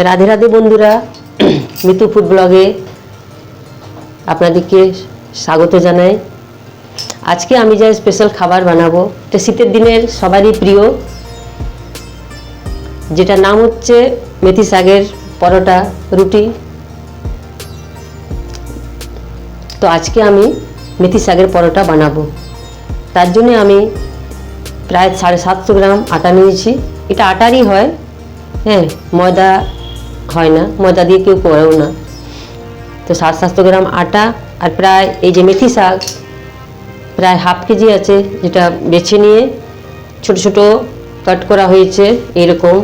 রাধে রাধে বন্ধুরা, মিতু ফুড ব্লগে আপনাদেরকে স্বাগত জানাই। আজকে আমি যা স্পেশাল খাবার বানাবো, এটা শীতের দিনের সবারই প্রিয়, যেটা নাম হচ্ছে মেথি শাকের পরোটা রুটি। তো আজকে আমি মেথি শাকের পরোটা বানাবো। তার জন্য আমি প্রায় 750 গ্রাম আটা নিয়েছি। এটা আটারই হয়, হ্যাঁ, ময়দা হয় না, ময়দা দিয়ে কেউ করেও না। তো 750 গ্রাম আটা আর প্রায় এই যে মেথি শাক প্রায় হাফ কেজি আছে, যেটা বেছে নিয়ে ছোট ছোট কাট করা হয়েছে এরকম,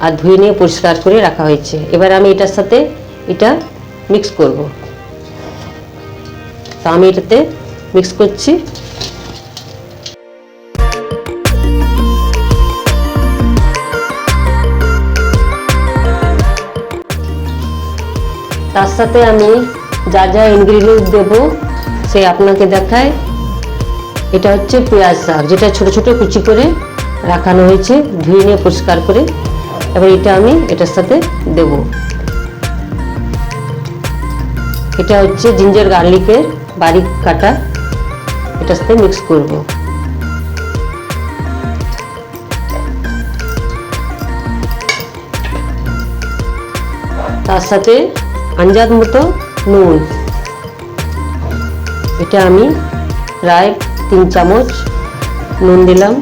আর ধুয়ে নিয়ে পরিষ্কার করে রাখা হয়েছে। এবার আমি এটার সাথে এটা মিক্স করব। তো আমি এটাতে মিক্স করছি। তার সাথে আমি যা যা ইনগ্রিডিয়েন্টস দেবো সে আপনাকে দেখায়। এটা হচ্ছে পেঁয়াজ শাক, যেটা ছোট ছোট কুচি করে রাখানো হয়েছে, ধুয়ে নিয়ে পরিষ্কার করে। এবার এটা আমি এটার সাথে দেব। এটা হচ্ছে জিঞ্জার গার্লিকের বারিক কাটা, এটার সাথে মিক্স করব। তার সাথে আন্দাজ মতো নুন, এটা আমি প্রায় 3 চামচ নুন দিলাম।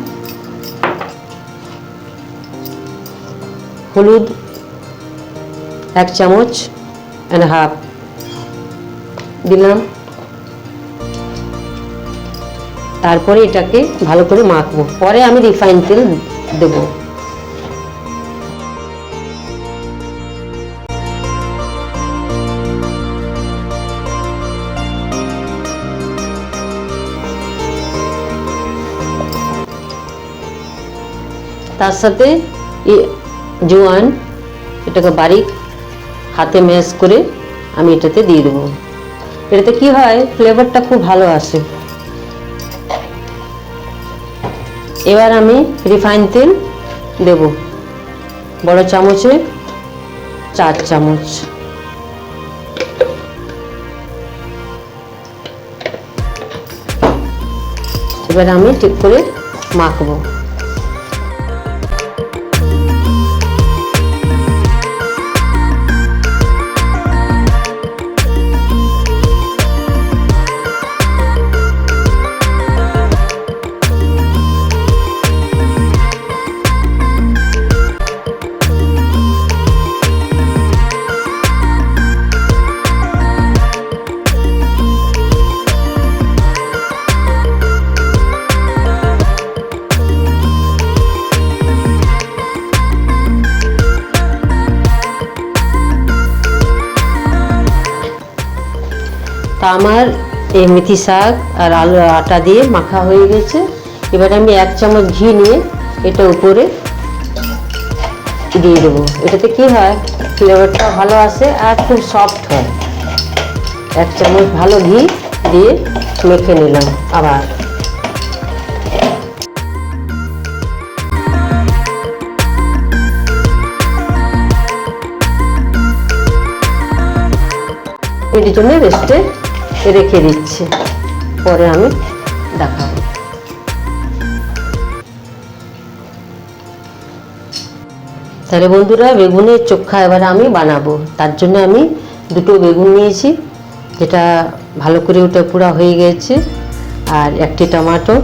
হলুদ 1 চামচ এন্ড হাফ দিলাম। তারপরে এটাকে ভালো করে মাখবো, পরে আমি রিফাইন তেল দেবো। তার সাথে জোয়ান, এটাকে বারিক হাতে ম্যাশ করে আমি এটাতে দিয়ে দেবো। এটাতে কি হয়, ফ্লেভারটা খুব ভালো আসে। এবার আমি রিফাইন তেল দেব, বড় চামচে 4 চামচ। এবার আমি ঠিক করে মাখবো। তা আমার এই মেথি শাক আর আলু আটা দিয়ে মাখা হয়ে গেছে। এবার আমি 1 চামচ ঘি নিয়ে এটা উপরে দিয়ে দেবো। এটাতে কি হয়, ফ্লেভারটা ভালো আসে আর খুব সফট হয়। 1 চামচ ভালো ঘি দিয়ে মেখে নিলাম। আবার এর জন্য রেস্টে রেখে দিচ্ছি, পরে আমি দেখাবো। তাহলে বন্ধুরা, বেগুনের চোখা এবার আমি বানাবো। তার জন্য আমি 2টো বেগুন নিয়েছি, যেটা ভালো করে ওটা পুরা হয়ে গেছে, আর 1টি টমেটো,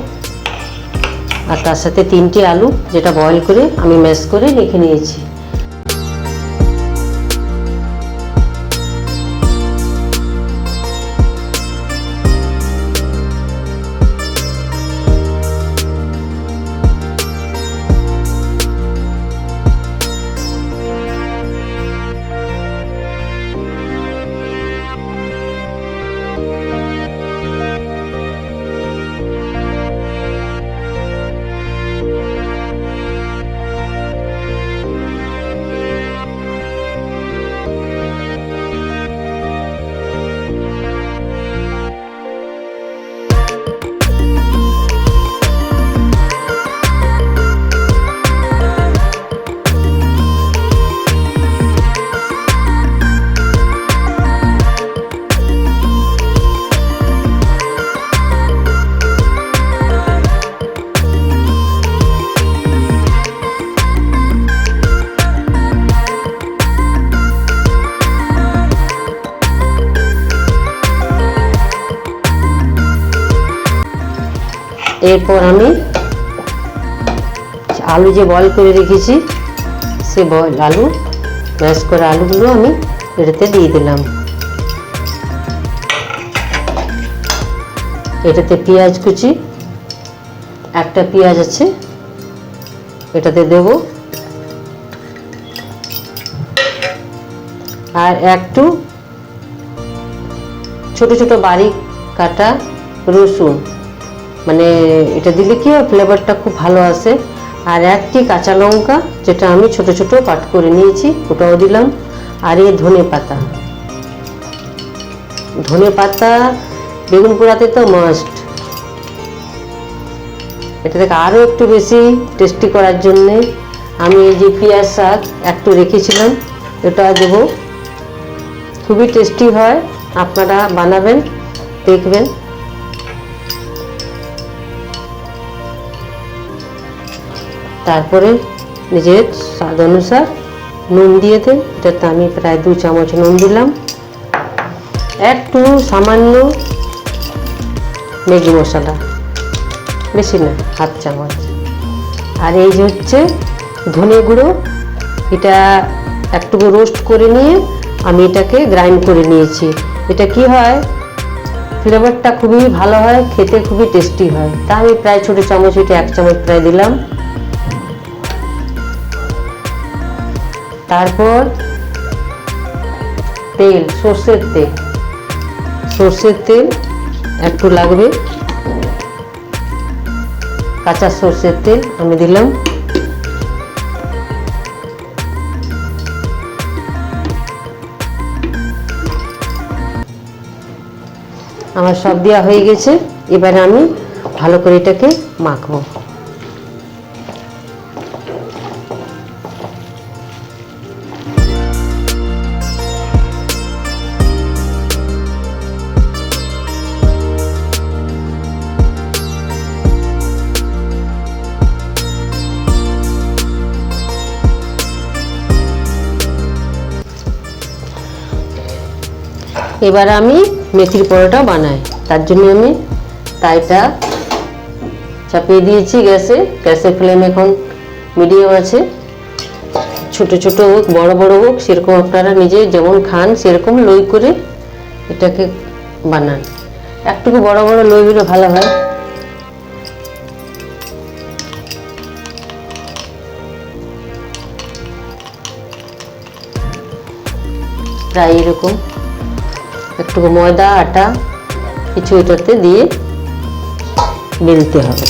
আর তার সাথে 3টি আলু, যেটা বয়েল করে আমি ম্যাশ করে রেখে নিয়েছি। এরপর আমি আলু যে বয়েল করে রেখেছি সে আলু ম্যাশ করা আলুগুলো আমি এটাতে দিয়ে দিলাম। এটাতে পেঁয়াজ কুচি, একটা পেঁয়াজ আছে এটাতে দেব, আর একটু ছোট ছোট বারিক কাটা রসুন, মানে এটা দিলে কি হয় ফ্লেভারটা খুব ভালো আসে। আর একটি কাঁচা লঙ্কা যেটা আমি ছোট ছোট কাট করে নিয়েছি ওটাও দিলাম। আর এই ধনে পাতা, ধনে পাতা বেগুন পোড়াতে তো মাস্ট। এটা থেকে আরও একটু বেশি টেস্টি করার জন্যে আমি এই যে পেঁয়াজ শাক একটু রেখেছিলাম এটা দেবো, খুবই টেস্টি হয়, আপনারা বানাবেন দেখবেন। তারপরে নিজের স্বাদ অনুসার নুন দিয়ে দেন, এটাতে আমি প্রায় 2 চামচ নুন দিলাম, একটু সামান্য ম্যাগি মশলা, বেশি না, 1/2 চামচ। আর এই যে হচ্ছে ধনে গুঁড়ো, এটা একটু রোস্ট করে নিয়ে আমি এটাকে গ্রাইন্ড করে নিয়েছি। এটা কি হয় ফ্লেভারটা খুবই ভালো হয়, খেতে খুবই টেস্টি হয়। তা আমি প্রায় ছোটো চামচ, এটা 1 চামচ প্রায় দিলাম। তারপর তেল, সর্ষের তেল, সর্ষের তেল একটু লাগবে, কাঁচা সর্ষের তেল আমি দিলাম। আমার সব দেওয়া হয়ে গেছে, এবারে আমি ভালো করে এটাকে মাখবো। এবার আমি মেথির পরোটা বানাই, তার জন্য আমি তাইটা চাপিয়ে দিয়েছি গ্যাসে। গ্যাসের ফ্লেম এখন মিডিয়াম আছে। ছোট ছোট হোক বড় বড় হোক সেরকম আপনারা নিজে যেমন খান সেরকম লই করে এটাকে বানান। একটু বড় বড় লই হলে ভালো হয়। প্রায় এরকম একটু ময়দা আটা কিছু এটাতে দিয়ে বেলতে হবে।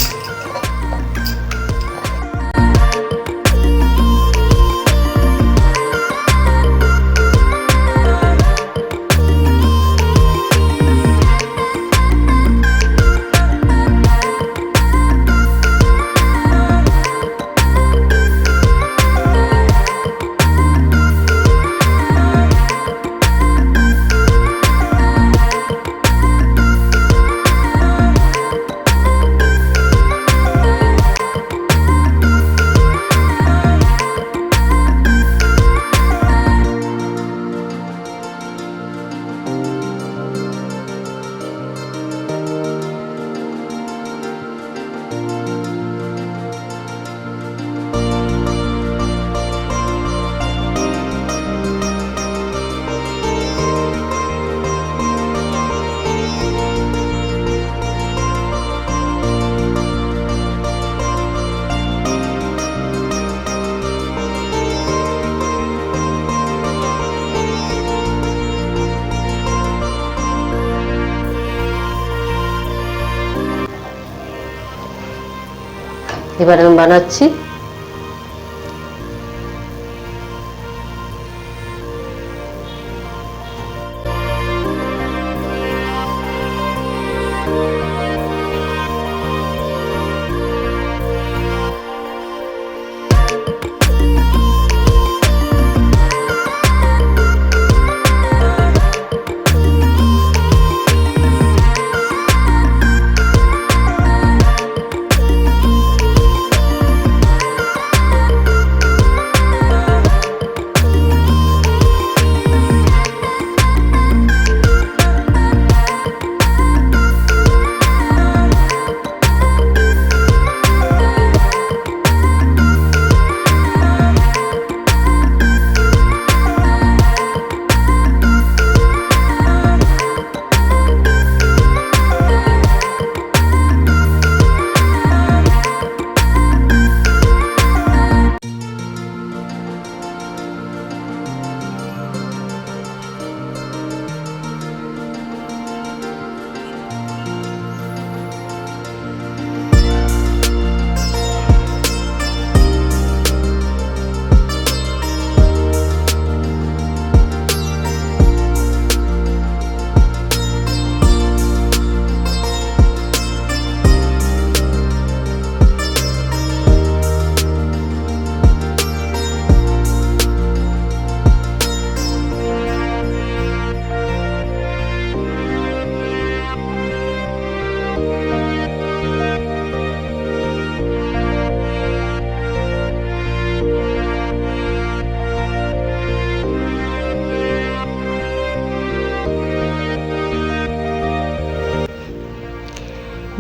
এবার আমি বানাচ্ছি।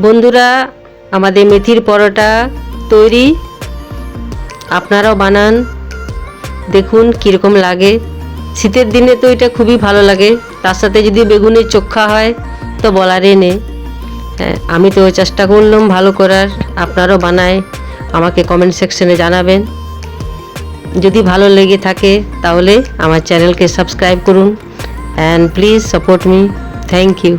বন্ধুরা, আমাদের মেথির পরোটা তৈরি। আপনারাও বানান, দেখুন কীরকম লাগে। শীতের দিনে তো এটা খুবই ভালো লাগে, তার সাথে যদি বেগুনের চোখা হয় তো বলারই নেই। হ্যাঁ, আমি তো চেষ্টা করলাম ভালো করার। আপনারাও বানায় আমাকে কমেন্ট সেকশনে জানাবেন। যদি ভালো লেগে থাকে তাহলে আমার চ্যানেলকে সাবস্ক্রাইব করুন and please support me. Thank you.